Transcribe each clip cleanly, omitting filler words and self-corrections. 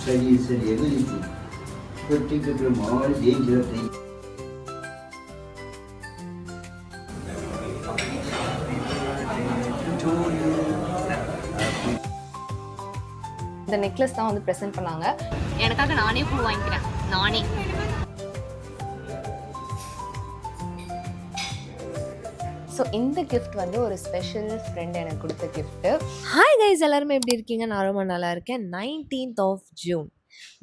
study everything. Particularly all dangerous things. இந்த necklace தான் வந்து ப்ரெசென்ட் பண்ணாங்க. எனக்காக நானே பூ வாங்கிக்கிறேன், நானே. ஸோ இந்த கிஃப்ட் வந்து ஒரு ஸ்பெஷல் ஃப்ரெண்ட் எனக்கு கொடுத்த கிஃப்ட்டு. ஹாய் கைஸ், எல்லாருமே எப்படி இருக்கீங்க? நான் ரொம்ப நல்லா இருக்கேன். 19th of June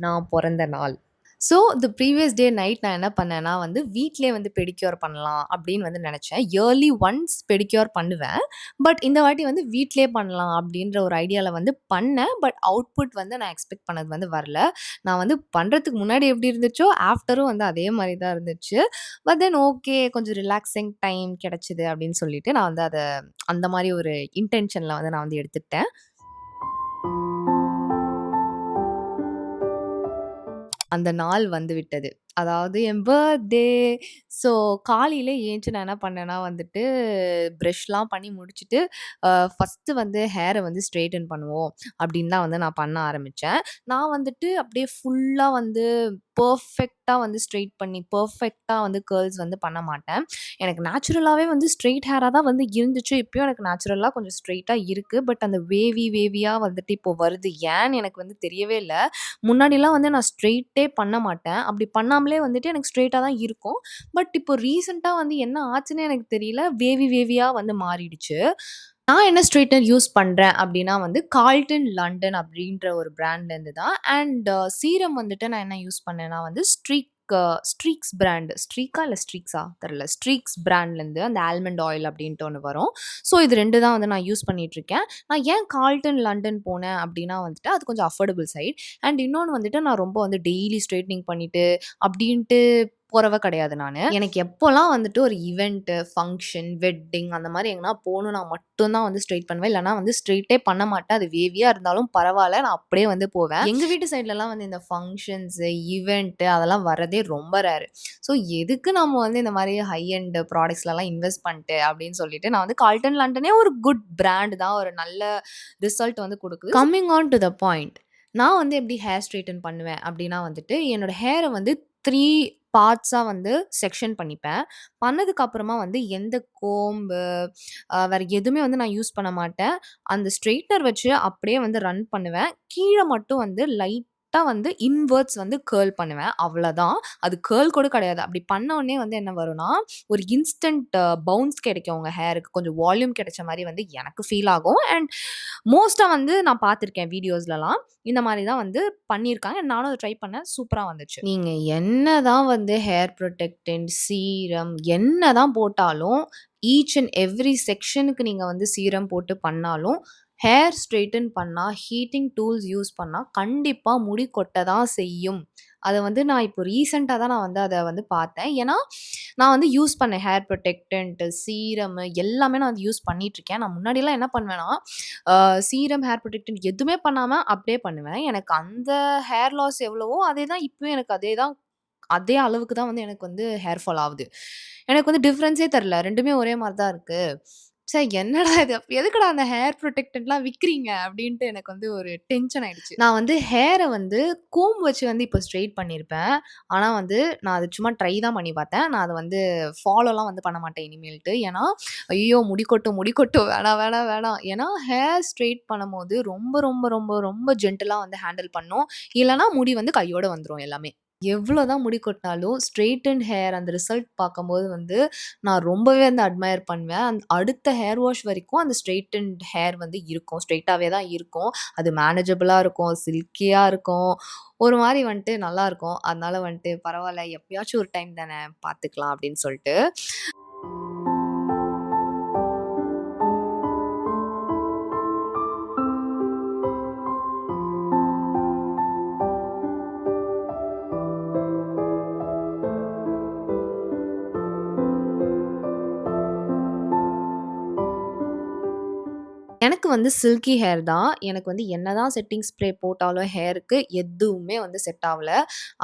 நான் பிறந்த நாள். So the previous day night நான் என்ன பண்ணேன்னா வந்து வீட்டிலே வந்து பெடிக்யூர் பண்ணலாம் அப்படின்னு வந்து நினச்சேன். இயர்லி ஒன்ஸ் பெடிக்யூர் பண்ணுவேன். பட் இந்த வாட்டி வந்து வீட்டிலே பண்ணலாம் அப்படின்ற ஒரு ஐடியாவில் வந்து பண்ணேன். பட் அவுட்புட் வந்து நான் எக்ஸ்பெக்ட் பண்ணது வந்து வரல. நான் வந்து பண்ணுறதுக்கு முன்னாடி எப்படி இருந்துச்சோ ஆஃப்டரும் வந்து அதே மாதிரி தான் இருந்துச்சு. பட் தென் ஓகே, கொஞ்சம் ரிலாக்ஸிங் டைம் கிடச்சிது அப்படின்னு சொல்லிட்டு நான் வந்து அதை அந்த மாதிரி ஒரு இன்டென்ஷனில் வந்து நான் வந்து எடுத்துக்கிட்டேன். அந்த நாள் வந்து விட்டது. அதாவது என் பர்த்டே. ஸோ காலையில ஏந்திச்சு நான் என்ன பண்ணேன்னா வந்துட்டு ப்ரஷ்லாம் பண்ணி முடிச்சுட்டு ஃபஸ்ட்டு வந்து ஹேரை வந்து ஸ்ட்ரெயிட்டன் பண்ணுவோம் அப்படின்னு தான் வந்து நான் பண்ண ஆரம்பித்தேன். நான் வந்துட்டு அப்படியே ஃபுல்லாக வந்து பர்ஃபெக்டாக வந்து ஸ்ட்ரெயிட் பண்ணி பர்ஃபெக்டாக வந்து கேர்ள்ஸ் வந்து பண்ண மாட்டேன். எனக்கு நேச்சுரலாகவே வந்து ஸ்ட்ரெயிட் ஹேராக தான் வந்து இருந்துச்சு. இப்போயும் எனக்கு நேச்சுரலாக கொஞ்சம் ஸ்ட்ரெயிட்டாக இருக்குது. பட் அந்த வேவியாக வந்துட்டு இப்போ வருது. ஏன்னு எனக்கு வந்து தெரியவே இல்லை. முன்னாடிலாம் வந்து நான் ஸ்ட்ரெயிட்டே பண்ண மாட்டேன். அப்படி பண்ணாமலே வந்துட்டு எனக்கு ஸ்ட்ரெயிட்டாக தான் இருக்கும். பட் இப்போ ரீசெண்டாக வந்து என்ன ஆச்சுன்னே எனக்கு தெரியல. வேவியாக வந்து மாறிடுச்சு. நான் என்ன ஸ்ட்ரெயிட்னர் யூஸ் பண்ணுறேன் அப்படின்னா வந்து கால்டன் லண்டன் அப்படின்ற ஒரு பிராண்ட்லேருந்து தான். அண்ட் சீரம் வந்துட்டு நான் என்ன யூஸ் பண்ணேன்னா வந்து ஸ்ட்ரீக்ஸ் பிராண்டு. ஸ்ட்ரீக்கா இல்லை ஸ்ட்ரீக்ஸா தெரில. ஸ்ட்ரீக்ஸ் பிராண்ட்லேருந்து அந்த ஆல்மண்ட் ஆயில் அப்படின்ட்டு ஒன்று வரும். ஸோ இது 2 தான் வந்து நான் யூஸ் பண்ணிகிட்ருக்கேன். நான் ஏன் கால்டன் லண்டன் போனேன் அப்படின்னா வந்துட்டு அது கொஞ்சம் அஃபோர்டபுள் சைட். அண்ட் இன்னொன்று வந்துட்டு நான் ரொம்ப வந்து டெய்லி ஸ்ட்ரெயிட்னிங் பண்ணிவிட்டு அப்படின்ட்டு போகிறவ கிடையாது நான். எனக்கு எப்போல்லாம் வந்துட்டு ஒரு ஈவெண்ட்டு, ஃபங்க்ஷன், வெட்டிங் அந்த மாதிரி எங்கன்னா போகணுன்னா மட்டும்தான் வந்து ஸ்ட்ரெயிட் பண்ணுவேன். இல்லைனா வந்து ஸ்ட்ரெயிட்டே பண்ண மாட்டேன். அது வேவியாக இருந்தாலும் பரவாயில்ல, நான் அப்படியே வந்து போவேன். எங்கள் வீட்டு சைட்லலாம் வந்து இந்த ஃபங்க்ஷன்ஸு, ஈவெண்ட்டு அதெல்லாம் வரதே ரொம்ப ரேரு. ஸோ எதுக்கு நம்ம வந்து இந்த மாதிரி ஹை அண்ட் ப்ராடக்ட்ஸ்லலாம் இன்வெஸ்ட் பண்ணிட்டு அப்படின்னு சொல்லிட்டு நான் வந்து கால்டன் லண்டனே ஒரு குட் பிராண்ட் தான். ஒரு நல்ல ரிசல்ட் வந்து கொடுக்குது. Coming on to the point, நான் வந்து எப்படி ஹேர் ஸ்ட்ரெயிட்டன் பண்ணுவேன் அப்படின்னா வந்துட்டு என்னோட ஹேரை வந்து 3 பார்ட்ஸாக வந்து செக்ஷன் பண்ணிப்பேன். பண்ணதுக்கப்புறமா வந்து எந்த கோம்பு வேறு எதுவுமே வந்து நான் யூஸ் பண்ண மாட்டேன். அந்த ஸ்ட்ரெயிட்னர் வச்சு அப்படியே வந்து ரன் பண்ணுவேன். கீழே மட்டும் வந்து லைட்டாக வந்து இன்வெர்ட்ஸ் வந்து கேர்ள் பண்ணுவேன். அவ்வளோதான். அது கேர்ள் கூட கிடையாது. அப்படி பண்ண உடனே வந்து என்ன வரும்னா ஒரு இன்ஸ்டன்ட் பவுன்ஸ் கிடைக்கும் உங்கள் ஹேருக்கு. கொஞ்சம் வால்யூம் கிடைச்ச மாதிரி வந்து எனக்கு ஃபீல் ஆகும். அண்ட் மோஸ்ட்டாக வந்து நான் பார்த்துருக்கேன் வீடியோஸ்லலாம் இந்த மாதிரி தான் வந்து பண்ணியிருக்காங்க. நானும் அதை ட்ரை பண்ணேன். சூப்பராக வந்துச்சு. நீங்கள் என்ன தான் வந்து ஹேர் ப்ரொடெக்டன்ட், சீரம் என்ன தான் போட்டாலும் ஈச் அண்ட் எவ்ரி செக்ஷனுக்கு நீங்கள் வந்து சீரம் போட்டு பண்ணாலும் ஹேர் ஸ்ட்ரெயிட்டன் பண்ணால் ஹீட்டிங் டூல்ஸ் யூஸ் பண்ணால் கண்டிப்பாக முடி கொட்ட தான் செய்யும். அதை வந்து நான் இப்போ ரீசெண்டாக தான் நான் வந்து அதை வந்து பார்த்தேன். ஏன்னா நான் வந்து யூஸ் பண்ணேன் ஹேர் ப்ரொடெக்டன்ட்டு, சீரமு எல்லாமே நான் வந்து யூஸ் பண்ணிகிட்ருக்கேன். நான் முன்னாடிலாம் என்ன பண்ணுவேன்னா சீரம், ஹேர் ப்ரொடெக்டன்ட் எதுவுமே பண்ணாமல் அப்படியே பண்ணுவேன். எனக்கு அந்த ஹேர் லாஸ் எவ்வளவோ அதே தான் இப்போயும் எனக்கு அதே அளவுக்கு தான் வந்து எனக்கு வந்து ஹேர் ஃபால் ஆகுது. எனக்கு வந்து டிஃப்ரென்ஸே தெரில. 2மே ஒரே மாதிரி தான் இருக்குது. சரி, என்னடா இது, எதுக்குடா அந்த ஹேர் ப்ரொடெக்டன்ட்லாம் விற்கிறீங்க அப்படின்ட்டு எனக்கு வந்து ஒரு டென்ஷன் ஆயிடுச்சு. நான் வந்து ஹேரை வந்து கோம்பு வச்சு வந்து இப்போ ஸ்ட்ரெயிட் பண்ணியிருப்பேன். ஆனால் வந்து நான் அது சும்மா ட்ரை தான் பண்ணி பார்த்தேன். நான் அதை வந்து ஃபாலோலாம் வந்து பண்ண மாட்டேன் இனிமேல்ட்டு. ஏன்னா ஐயோ முடி கொட்டும் வேணாம். ஏன்னா ஹேர் ஸ்ட்ரெயிட் பண்ணும்போது ரொம்ப ரொம்ப ரொம்ப ரொம்ப ஜென்டலாக வந்து ஹேண்டில் பண்ணும். இல்லைனா முடி வந்து கையோட வந்துடும் எல்லாமே. எவ்வளோ தான் முடி கொட்டினாலும் ஸ்ட்ரெயிட்டன்ட் ஹேர் அந்த ரிசல்ட் பார்க்கும்போது வந்து நான் ரொம்பவே வந்து அட்மையர் பண்ணுவேன். அடுத்த ஹேர் வாஷ் வரைக்கும் அந்த ஸ்ட்ரெயிட்டன்ட் ஹேர் வந்து இருக்கும். ஸ்ட்ரெயிட்டாகவே தான் இருக்கும். அது மேனேஜபிளாக இருக்கும், சில்கியாக இருக்கும். ஒரு மாதிரி வந்துட்டு நல்லாயிருக்கும். அதனால வந்துட்டு பரவாயில்ல, எப்பயாச்சும் ஒரு டைம் தானே பார்த்துக்கலாம் அப்படின்னு சொல்லிட்டு. எனக்கு வந்து சில்கி ஹேர் தான். எனக்கு வந்து என்னதான் செட்டிங் ஸ்ப்ரே போட்டாலும் ஹேருக்கு எதுவுமே வந்து செட் ஆகல.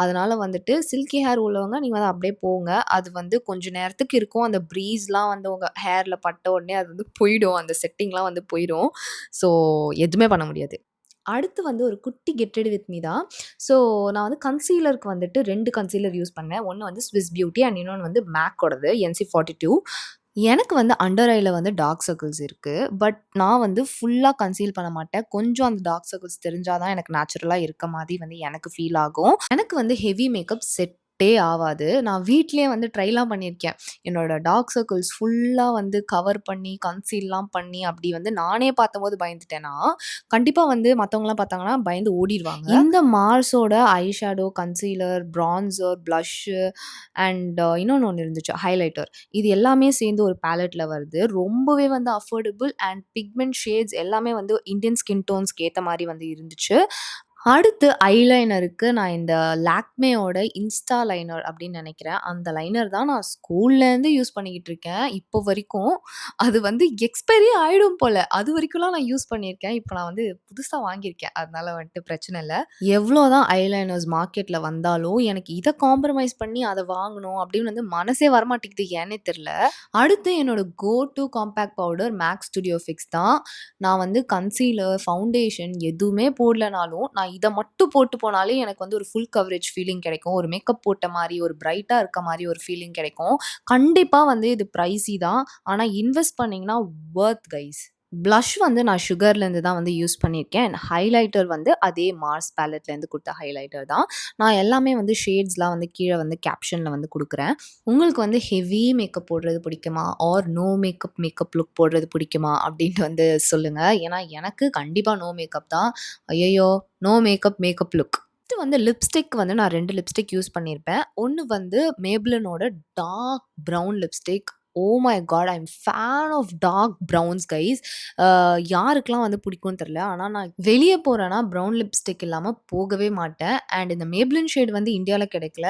அதனால வந்துட்டு சில்கி ஹேர் உள்ளவங்க நீங்க வந்து அப்படியே போங்க. அது வந்து கொஞ்ச நேரத்துக்கு இருக்கும். அந்த ப்ரீஸ்லாம் வந்து உங்க ஹேர்ல பட்ட உடனே அது வந்து போயிடும். அந்த செட்டிங்லாம் வந்து போயிடும். ஸோ எதுவுமே பண்ண முடியாது. அடுத்து வந்து ஒரு குட்டி கெட் ரெடி வித் மீ தான். ஸோ நான் வந்து கன்சீலருக்கு வந்துட்டு 2 கன்சீலர் யூஸ் பண்ணேன். ஒண்ணு வந்து ஸ்விஸ் பியூட்டி அண்ட் இன்னொன்னு வந்து மேக்கோடது NC42. எனக்கு வந்து அண்டர் ஐல வந்து டார்க் சர்க்கிள்ஸ் இருக்கு. பட் நான் வந்து ஃபுல்லா கன்சீல் பண்ண மாட்டேன். கொஞ்சம் அந்த டார்க் சர்க்கிள்ஸ் தெரிஞ்சா தான் எனக்கு நேச்சுரலா இருக்க மாரி வந்து எனக்கு ஃபீல் ஆகும். எனக்கு வந்து ஹெவி மேக்கப் செட்டே ஆவாது. நான் வீட்லயே வந்து ட்ரைலாம் பண்ணியிருக்கேன். என்னோட டார்க் சர்க்கிள்ஸ் ஃபுல்லா வந்து கவர் பண்ணி, கன்சீல்லாம் பண்ணி அப்படி வந்து நானே பார்த்தம்போது பயந்துட்டேன்னா, கண்டிப்பா வந்து மத்தவங்கலாம் பார்த்தாங்கன்னா பயந்து ஓடிருவாங்க. இந்த மார்ஸோட eye shadow, concealer, bronzer, blush and இன்னொன்னு ஒண்ணு இருந்துச்சு ஹைலைட்டர். இது எல்லாமே சேர்ந்து ஒரு பேலட்ல வருது. ரொம்பவே வந்து அஃபோர்டபுள் அண்ட் பிக்மெண்ட் ஷேட்ஸ் எல்லாமே வந்து இந்தியன் ஸ்கின் டோன்ஸ்க்கு ஏத்த மாரி வந்து இருந்துச்சு. அடுத்து ஐலைனருக்கு நான் இந்த லாக்மேயோட இன்ஸ்டா லைனர் அப்படின்னு நினைக்கிறேன். அந்த லைனர் தான் நான் ஸ்கூல்லேருந்து யூஸ் பண்ணிக்கிட்டு இருக்கேன். இப்போ வரைக்கும். அது வந்து எக்ஸ்பைரி ஆயிடும் போல. அது வரைக்கும்லாம் நான் யூஸ் பண்ணியிருக்கேன். இப்போ நான் வந்து புதுசா வாங்கியிருக்கேன். அதனால வந்துட்டு பிரச்சனை இல்ல. எவ்வளோ தான் ஐலைனர்ஸ் மார்க்கெட்ல வந்தாலும், எனக்கு இத காம்ப்ரமைஸ் பண்ணி அத வாங்கணும் அப்படின்னு வந்து மனசே வரமாட்டேங்குது. ஏன்னே தெரியல. அடுத்து என்னோட go to compact powder MAC studio fix தான். நான் வந்து கன்சீலர், ஃபவுண்டேஷன் எதுவுமே போடலனாலும், நான் இத மட்டும் போட்டு போனாலே எனக்கு வந்து ஒரு ஃபுல் கவரேஜ் ஃபீலிங் கிடைக்கும். ஒரு மேக்கப் போட்ட மாரி, ஒரு பிரைட்டா இருக்க மாரி ஒரு ஃபீலிங் கிடைக்கும். கண்டிப்பா வந்து இது பிரைஸி தான். ஆனா இன்வெஸ்ட் பண்ணீங்கன்னா வொர்த் கைஸ். பிளஷ் வந்து நான் சுகர்லேருந்து தான் வந்து யூஸ் பண்ணியிருக்கேன். அண்ட் ஹைலைட்டர் வந்து அதே மார்ஸ் பேலட்லேருந்து குடுத்த ஹைலைட்டர் தான். நான் எல்லாமே வந்து ஷேட்ஸ்லாம் வந்து கீழ வந்து கேப்ஷன்ல வந்து குடுக்குறேன். உங்களுக்கு வந்து ஹெவி மேக்கப் போடுறது பிடிக்குமா? ஆர் நோ மேக்கப் லுக் போடுறது பிடிக்குமா? அப்படின்ட்டு வந்து சொல்லுங்க. ஏன்னா எனக்கு கண்டிப்பா நோ மேக்கப் தான். ஐயய்யோ! No makeup look. நெக்ஸ்ட் வந்து லிப்ஸ்டிக் வந்து நான் 2 லிப்ஸ்டிக் யூஸ் பண்ணியிருப்பேன். ஒண்ணு வந்து மேப்ளினோட dark brown lipstick. Oh my God! I am fan of dark browns guys. யாருக்கெல்லாம் வந்து பிடிக்கும்னு தெரியல. ஆனா நான் வெளிய போறேன்னா ப்ரவுன் லிப்ஸ்டிக் இல்லாம போகவே மாட்டேன். அண்ட் இந்த மேப்ளின் ஷேட் வந்து இந்தியால கிடைக்கல.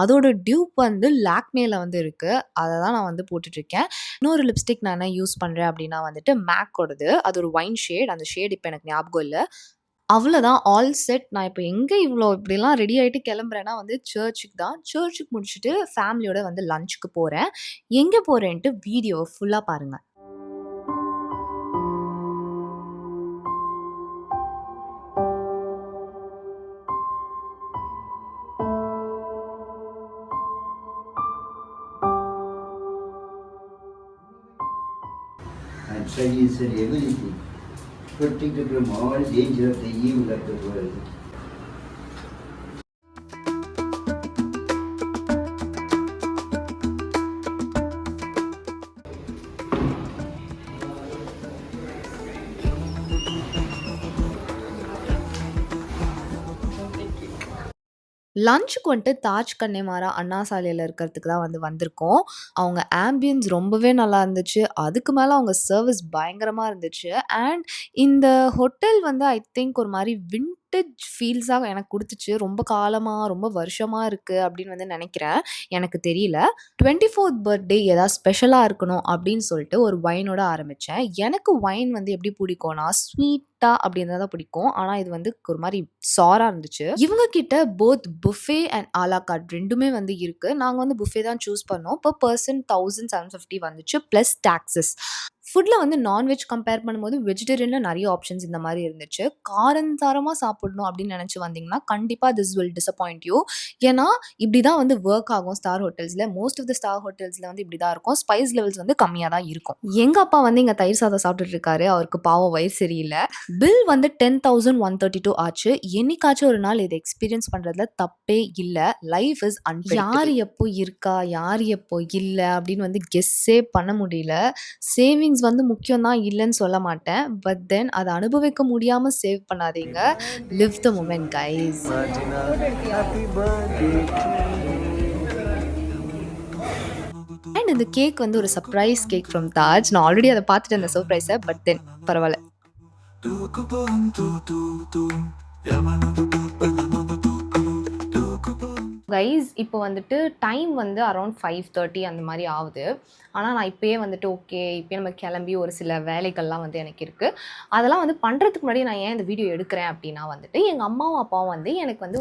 அதோட டியூப் வந்து லாக்மேல வந்து இருக்கு. அத தான் நான் வந்து போட்டுட்டு இருக்கேன். இன்னொரு லிப்ஸ்டிக் நான் என்ன யூஸ் பண்றேன் அப்படின்னா வந்துட்டு மேக்கோடது. அது ஒரு ஒயின் ஷேட். அந்த ஷேட் இப்ப எனக்கு ஞாபகம் இல்ல. அவ்வளோதான் ஆல் செட். நான் இப்ப எங்க இவ்ளோ இப்படிலாம் ரெடி ஆயிட்டு கிளம்புறேன்னா வந்து சர்ச்சுக்கு தான். சர்ச்சுக்கு முடிச்சுட்டு ஃபேமிலியோட வந்து லஞ்சுக்கு போறேன். எங்க போறேன்ட்டு வீடியோ ஃபுல்லா பாருங்க. And studies and everything. Protected from all danger of the evil of the world. லஞ்சுக்கு வந்துட்டு தாஜ் கன்னிமாரா அண்ணா சாலையில இருக்கிறதுக்கு தான் வந்து வந்திருக்கோம். அவங்க ஆம்பியன்ஸ் ரொம்பவே நல்லா இருந்துச்சு. அதுக்கு மேல அவங்க சர்விஸ் பயங்கரமா இருந்துச்சு. அண்ட் இந்த ஹோட்டல் வந்து ஐ திங்க் ஒரு மாரி வின்டேஜ் ஃபீல்ஸா எனக்கு குடுத்துச்சு. ரொம்ப காலமா, ரொம்ப வருஷமா இருக்கு அப்படின்னு வந்து நெனைக்கிறேன். எனக்கு தெரியல. 24த் பர்த்டே ஏதாவது ஸ்பெஷலா இருக்கணும் அப்படின்னு சொல்லிட்டு ஒரு வைனோட ஆரம்பிச்சேன். எனக்கு வைன் வந்து எப்படி பிடிக்கும்னா, ஸ்வீட்டா அப்படி இருந்தா தான் பிடிக்கும். ஆனா இது வந்து ஒரு மாரி சாரா இருந்துச்சு. இவங்க கிட்ட both buffet and a la carte 2மே வந்து இருக்கு. நாங்க வந்து புஃபே தான் சூஸ் பண்ணோம். பெர் பெர்சன் 1750 வந்துச்சு பிளஸ் டாக்ஸஸ். ஃபுட்ல வந்து நான்வெஜ் கம்பேர் பண்ணும்போது வெஜிடேரியன்ல நெறைய ஆப்ஷன்ஸ் இந்த மாரி இருந்துச்சு. காரஞ்சாரமா சாப்பிடணும் அப்படின்னு நெனச்சு வந்தீங்கன்னா, கண்டிப்பா திஸ் வில் டிசப்பாயிண்ட் யூ. ஏன்னா, இப்படி தான் வந்து வொர்க் ஆகும் ஸ்டார் ஹோட்டல்ஸ்ல. மோஸ்ட் ஆஃப் த ஸ்டார் ஹோட்டல்ஸ்ல வந்து இப்படி தான் இருக்கும். ஸ்பைஸ் லெவல்ஸ் வந்து கம்மியா தான் இருக்கும். எங்க அப்பா வந்து இங்க தயிர் சாதம் சாப்பிட்டுட்டு இருக்காரு. அவருக்கு பாவம் வயிறு சரியில்ல. பில் வந்து 10,132 ஆச்சு. என்னைக்காச்சும் ஒரு நாள் இத எக்ஸ்பீரியன்ஸ் பண்றதுல தப்பே இல்ல. Life is unpredictable. யார் எப்போ இருக்கா, யார் எப்போ இல்ல அப்படின்னு வந்து கெஸ்ஸே பண்ண முடியல. சேவிங்ஸ் வந்து முக்கியம் தான் இல்லன்னு சொல்ல மாட்டேன். பட் தென் அத அனுபவிக்க முடியாம சேவ் பண்ணாதீங்க. Live the moment guys. And இந்த கேக் வந்து ஒரு சர்ப்ரைஸ் கேக் ஃப்ரம் தாஜ். நான் ஆல்ரெடி அத பார்த்துட்டேன் அந்த சர்ப்ரைஸ. பட் தென் பரவால்ல. கைஸ் இப்போ வந்துட்டு டைம் வந்து அரௌண்ட் 5:30 அந்த மாதிரி ஆகுது. ஆனால் நான் இப்போயே வந்துட்டு ஓகே இப்போயே நம்ம கிளம்பி ஒரு சில வேலைகள்லாம் வந்து எனக்கு இருக்குது. அதெல்லாம் வந்து பண்ணுறதுக்கு முன்னாடி நான் ஏன் இந்த வீடியோ எடுக்கிறேன் அப்படின்னா வந்துட்டு எங்கள் அம்மாவும் அப்பாவும் வந்து எனக்கு வந்து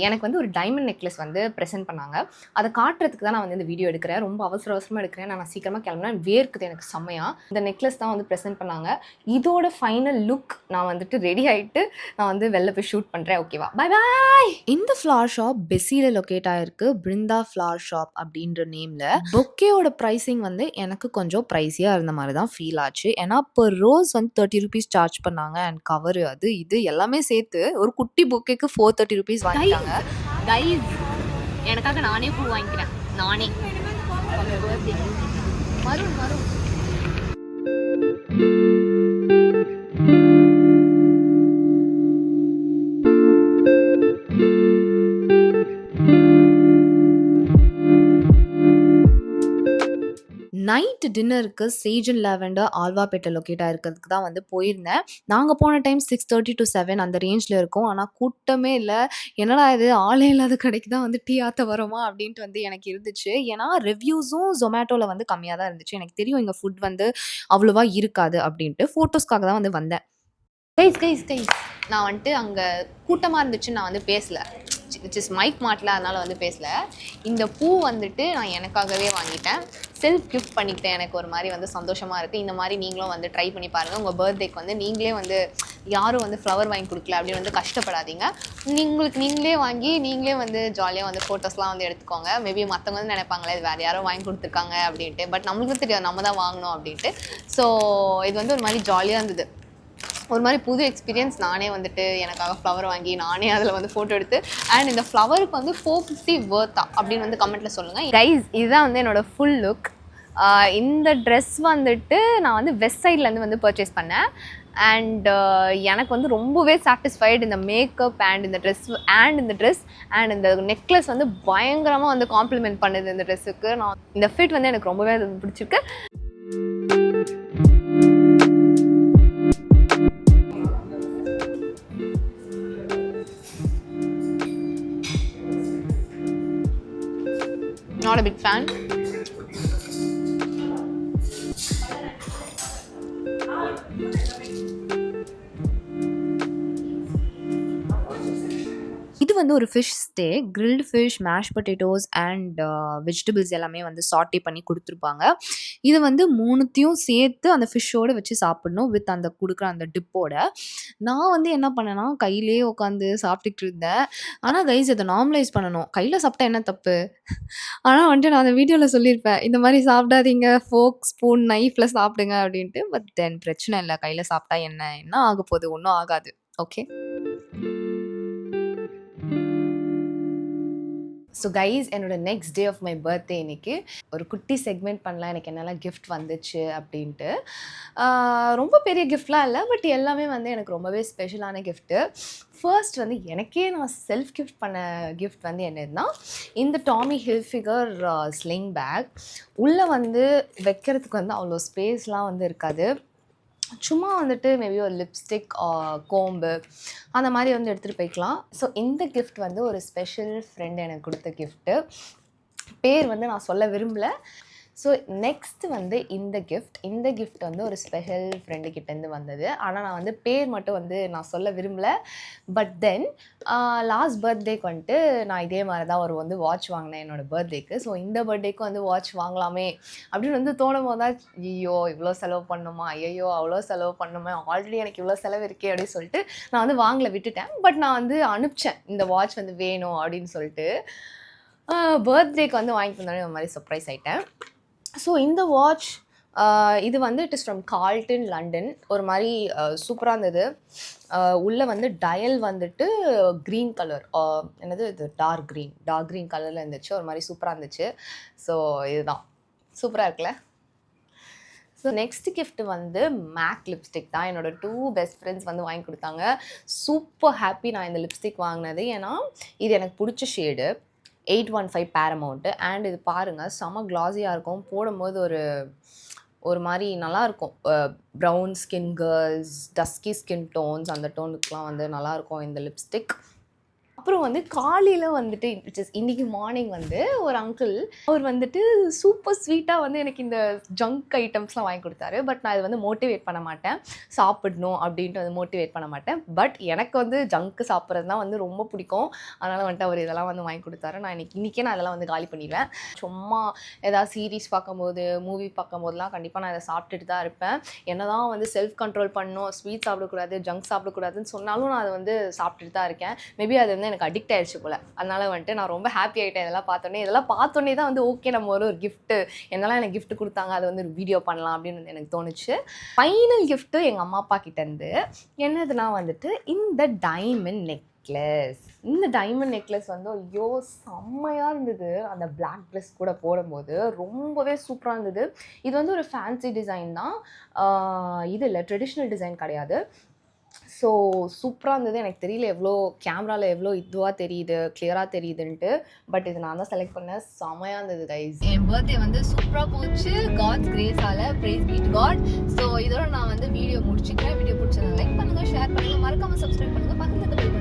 எனக்கு வந்து ஒரு டைமண்ட் நெக்லஸ் வந்து ப்ரெசென்ட் பண்ணாங்க. அதை காட்டுறதுக்கு தான் நான் வந்து இந்த வீடியோ எடுக்கிறேன். ரொம்ப அவசரமாக எடுக்கிறேன். நான் சீக்கிரமாக கிளம்புனேன். வேர்க்குது எனக்கு செம்மையாக. இந்த நெக்லஸ் தான் வந்து ப்ரெசென்ட் பண்ணாங்க. இதோட ஃபைனல் லுக் நான் வந்துட்டு ரெடி ஆகிட்டு நான் வந்து வெளில போய் ஷூட் பண்ணுறேன். ஓகேவா? Bye bye. இந்த ஃப்ளார் ஷாப் பெஸில லொக்கேட் ஆயிருக்கு. பிருந்தா ஃப்ளார் ஷாப் அப்படின்ற நேம்ல. பொக்கேயோட ப்ரைஸிங் வந்து எனக்கு கொஞ்சம் ப்ரைஸியா இருந்த மாதிரி தான் ஃபீல் ஆச்சு. ஏன்னா பர் ரோஸ் வந்து 30 rupees சார்ஜ் பண்ணாங்க. அண்ட் கவர் அது இது எல்லாமே சேர்த்து ஒரு குட்டி பொக்கேக்கு 430 rupees வாங்கிட்டாங்க. கைஸ் எனக்காக நானே பூ வாங்கிக்கிறேன். நானே மரும் மரும் நைட் டின்னருக்கு சேஜ் அண்ட் லாவெண்டர் ஆல்வாபேட்டை லொக்கேட் ஆகிருக்கிறதுக்கு தான் வந்து போயிருந்தேன். நாங்கள் போன டைம் 6:30 to 7 அந்த ரேஞ்சில் இருக்கும். ஆனால் கூட்டமே இல்லை. என்னடா இது ஆளே இல்லாத கடைக்கு தான் வந்து டீ ஆற்ற வரோமா அப்படின்ட்டு வந்து எனக்கு இருந்துச்சு. ஏன்னா ரிவ்யூஸும் ஜொமேட்டோவில் வந்து கம்மியாக தான் இருந்துச்சு. எனக்கு தெரியும் இங்கே ஃபுட் வந்து அவ்வளோவா இருக்காது அப்படின்ட்டு ஃபோட்டோஸ்க்காக தான் வந்து வந்தேன். கைஸ் நான் வந்துட்டு அங்கே கூட்டமாக இருந்துச்சுன்னு நான் வந்து பேசலை. மைக் மாட்டல, அதனால் வந்து பேசலை. இந்த பூ வந்துட்டு நான் எனக்காகவே வாங்கிட்டேன். செல்ஃப் கிஃப்ட் பண்ணிக்கிட்டேன். எனக்கு ஒரு மாதிரி வந்து சந்தோஷமாக இருக்குது. இந்த மாதிரி நீங்களும் வந்து ட்ரை பண்ணி பாருங்கள். உங்கள் பர்த்டேக்கு வந்து நீங்களே வந்து யாரும் வந்து ஃப்ளவர் வாங்கி கொடுக்கல அப்படின்னு வந்து கஷ்டப்படாதீங்க. நீங்களே வாங்கி நீங்களே வந்து ஜாலியாக வந்து ஃபோட்டோஸ்லாம் வந்து எடுத்துக்கோங்க. மேபி மற்றவங்க வந்து நினைப்பாங்களே இது வேறு யாரும் வாங்கி கொடுத்துருக்காங்க அப்படின்ட்டு. பட் நம்மளுக்கும் தெரியாது நம்ம தான் வாங்கணும் அப்படின்ட்டு. ஸோ இது வந்து ஒரு மாதிரி ஜாலியாக இருந்தது. ஒரு மாதிரி புது எக்ஸ்பீரியன்ஸ். நானே வந்துட்டு எனக்காக ஃப்ளவர் வாங்கி நானே அதில் வந்து ஃபோட்டோ எடுத்து அண்ட் இந்த ஃப்ளவருக்கு வந்து 450 வர்த்தா அப்படின்னு வந்து கமெண்ட்டில் சொல்லுங்கள். கைஸ் இதுதான் வந்து என்னோடய ஃபுல் லுக். இந்த ட்ரெஸ் வந்துட்டு நான் வந்து வெஸ்ட் சைட்லேருந்து வந்து பர்ச்சேஸ் பண்ணேன். அண்ட் எனக்கு வந்து ரொம்பவே சாட்டிஸ்ஃபைடு. இந்த மேக்கப் அண்ட் இந்த ட்ரெஸ் அண்ட் இந்த நெக்லஸ் வந்து பயங்கரமாக வந்து காம்ப்ளிமெண்ட் பண்ணுது இந்த ட்ரெஸ்ஸுக்கு. நான் இந்த ஃபிட் வந்து எனக்கு ரொம்பவே பிடிச்சிருக்கு. Not a big fan. இது வந்து ஒரு fish steak. Grilled fish, mash potatoes and vegetables எல்லாமே வந்து சாட்டே பண்ணி கொடுத்துருப்பாங்க. இது வந்து 3த்தையும் சேர்த்து அந்த ஃபிஷ்ஷோடு வச்சு சாப்பிடணும் வித் அந்த கொடுக்குற அந்த டிப்போட. நான் வந்து என்ன பண்ணேன்னா கையிலே உட்காந்து சாப்பிட்டுட்டு இருந்தேன். ஆனால் கைஸ் இதை நார்மலைஸ் பண்ணணும். கையில் சாப்பிட்டா என்ன தப்பு? ஆனால் வந்துட்டு நான் அந்த வீடியோவில் சொல்லியிருப்பேன் இந்த மாதிரி சாப்பிடாதீங்க, ஃபோக் ஸ்பூன் நைஃப்பில் சாப்பிடுங்க அப்படின்ட்டு. பட் தென் பிரச்சனை இல்லை. கையில் சாப்பிட்டா என்ன ஆக போகுது? ஒன்றும் ஆகாது. ஓகே. ஸோ கைஸ் என்னோட next day of my birthday இன்னைக்கு ஒரு குட்டி செக்மெண்ட் பண்ணலாம் எனக்கு என்னெல்லாம் கிஃப்ட் வந்துச்சு அப்படின்ட்டு. ரொம்ப பெரிய கிஃப்ட்லாம் இல்லை, பட் எல்லாமே வந்து எனக்கு ரொம்பவே ஸ்பெஷலான கிஃப்ட்டு. ஃபர்ஸ்ட் வந்து எனக்கே நான் செல்ஃப் கிஃப்ட் பண்ண கிஃப்ட் வந்து என்னதுன்னா இந்த டாமி ஹில்ஃபிகர் ஸ்லிங் பேக். உள்ளே வந்து வைக்கிறதுக்கு வந்து அவ்வளோ ஸ்பேஸ்லாம் வந்து இருக்காது. சும்மா வந்துட்டு மேபி ஒரு லிப்ஸ்டிக், கோம்பு அந்த மாதிரி வந்து எடுத்துகிட்டு போய்க்கலாம். ஸோ இந்த கிஃப்ட் வந்து ஒரு ஸ்பெஷல் ஃப்ரெண்ட் எனக்கு கொடுத்த கிஃப்ட்டு. பேர் வந்து நான் சொல்ல விரும்பலை. ஸோ நெக்ஸ்ட்டு வந்து இந்த கிஃப்ட் வந்து ஒரு ஸ்பெஷல் ஃப்ரெண்டுக்கிட்டேருந்து வந்தது. ஆனால் நான் வந்து பேர் மட்டும் வந்து நான் சொல்ல விரும்பலை. பட் தென் லாஸ்ட் பர்த்டேக்கு வந்துட்டு நான் இதே மாதிரி தான் ஒரு வந்து வாட்ச் வாங்கினேன் என்னோடய பர்த்டேக்கு. ஸோ இந்த பர்த்டேக்கு வந்து வாட்ச் வாங்கலாமே அப்படின்னு வந்து தோணும் போது தான் ஐயோ இவ்வளோ செலவு பண்ணுமா, ஐயோ அவ்வளோ செலவு பண்ணுமா, ஆல்ரெடி எனக்கு இவ்வளோ செலவு இருக்கே அப்படின்னு சொல்லிட்டு நான் வந்து வாங்கலை, விட்டுட்டேன். பட் நான் வந்து அனுப்பிச்சேன் இந்த வாட்ச் வந்து வேணும் அப்படின்னு சொல்லிட்டு. பர்த்டேக்கு வந்து வாங்கி தந்தோடனே இந்த மாதிரி சர்ப்ரைஸ் ஆகிட்டேன். ஸோ இந்த வாட்ச் இது வந்து it is from Galton, London. ஒரு மாதிரி சூப்பராக இருந்தது. உள்ளே வந்து டயல் வந்துட்டு க்ரீன் கலர், என்னது இது டார்க் க்ரீன் கலரில் இருந்துச்சு. ஒரு மாதிரி சூப்பராக இருந்துச்சு. ஸோ இதுதான் சூப்பராக இருக்குல்ல. ஸோ நெக்ஸ்ட் கிஃப்ட் வந்து மேக் லிப்ஸ்டிக் தான். என்னோடய 2 பெஸ்ட் ஃப்ரெண்ட்ஸ் வந்து வாங்கி கொடுத்தாங்க. சூப்பர் ஹாப்பி நான் இந்த லிப்ஸ்டிக் வாங்கினது. ஏன்னா இது எனக்கு பிடிச்ச ஷேடு 815 பேரமௌண்ட்டு. அண்ட் இது பாருங்கள் செம க்ளாஸியாக இருக்கும். போடும்போது ஒரு மாதிரி நல்லாயிருக்கும். Brown skin girls, dusky skin don'ts அந்த டோனுக்குலாம் வந்து நல்லாயிருக்கும் இந்த லிப்ஸ்டிக். அப்புறம் வந்து காலையில் வந்துட்டு விச் இஸ் இன்றைக்கி மார்னிங் வந்து ஒரு அங்கிள் அவர் வந்துட்டு சூப்பர் ஸ்வீட்டாக வந்து எனக்கு இந்த ஜங்க் ஐட்டம்ஸ்லாம் வாங்கி கொடுத்தாரு. பட் நான் இது வந்து மோட்டிவேட் பண்ண மாட்டேன், சாப்பிடணும் அப்படின்ட்டு வந்து மோட்டிவேட் பண்ண மாட்டேன். பட் எனக்கு வந்து ஜங்க்கு சாப்பிட்றது தான் வந்து ரொம்ப பிடிக்கும். அதனால் வந்துட்டு அவர் இதெல்லாம் வந்து வாங்கி கொடுத்தாரு. நான் இன்றைக்கே நான் இதெல்லாம் வந்து காலி பண்ணிடுவேன். சும்மா ஏதாவது சீரீஸ் பார்க்கும்போது, மூவி பார்க்கும்போதெல்லாம் கண்டிப்பாக நான் இதை சாப்பிட்டுட்டு தான் இருப்பேன். என்ன தான் வந்து செல்ஃப் கண்ட்ரோல் பண்ணணும், ஸ்வீட் சாப்பிடக்கூடாது, ஜங்க் சாப்பிடக்கூடாதுன்னு சொன்னாலும் நான் அதை வந்து சாப்பிட்டுட்டு தான் இருக்கேன். மேபி அது வந்து எனக்கு அடிக்ட் ஆயிடுச்சு போல். அதனால் வந்துட்டு நான் ரொம்ப ஹாப்பி ஆகிட்டேன் இதெல்லாம் பார்த்தோன்னே தான் வந்து ஓகே நம்ம ஒரு கிஃப்ட்டு என்னெல்லாம் எனக்கு கிஃப்ட் கொடுத்தாங்க அது வந்து ஒரு வீடியோ பண்ணலாம் அப்படின்னு வந்து எனக்கு தோணுச்சு. ஃபைனல் கிஃப்ட்டு எங்கள் அம்மா அப்பா கிட்டேருந்து என்னதுன்னா வந்துட்டு இந்த டைமண்ட் நெக்லஸ். இந்த டைமண்ட் நெக்லஸ் வந்து ஐயோ செம்மையாக இருந்தது. அந்த பிளாக் ட்ரெஸ் கூட போடும்போது ரொம்பவே சூப்பராக இருந்தது. இது வந்து ஒரு ஃபேன்சி டிசைன் தான், இது இல்லை ட்ரெடிஷ்னல் டிசைன் கிடையாது. ஸோ சூப்பராக இருந்தது. எனக்கு தெரியல எவ்வளோ கேமராவில் எவ்வளோ இதுவாக தெரியுது, கிளியராக தெரியுதுன்ட்டு. பட் இது நான் தான் செலக்ட் பண்ணேன். செமையாக இருந்தது கைஸ். என் பர்த்டே வந்து சூப்பராக போச்சு காட்ஸ் கிரேஸால். Praise be to God. So இதோட நான் வந்து வீடியோ முடிச்சுக்கிறேன். வீடியோ பிடிச்சதை லைக் பண்ணுங்கள், ஷேர் பண்ணுங்கள், மறக்காமல் சப்ஸ்கிரைப் பண்ணுங்கள், பக்கத்தில்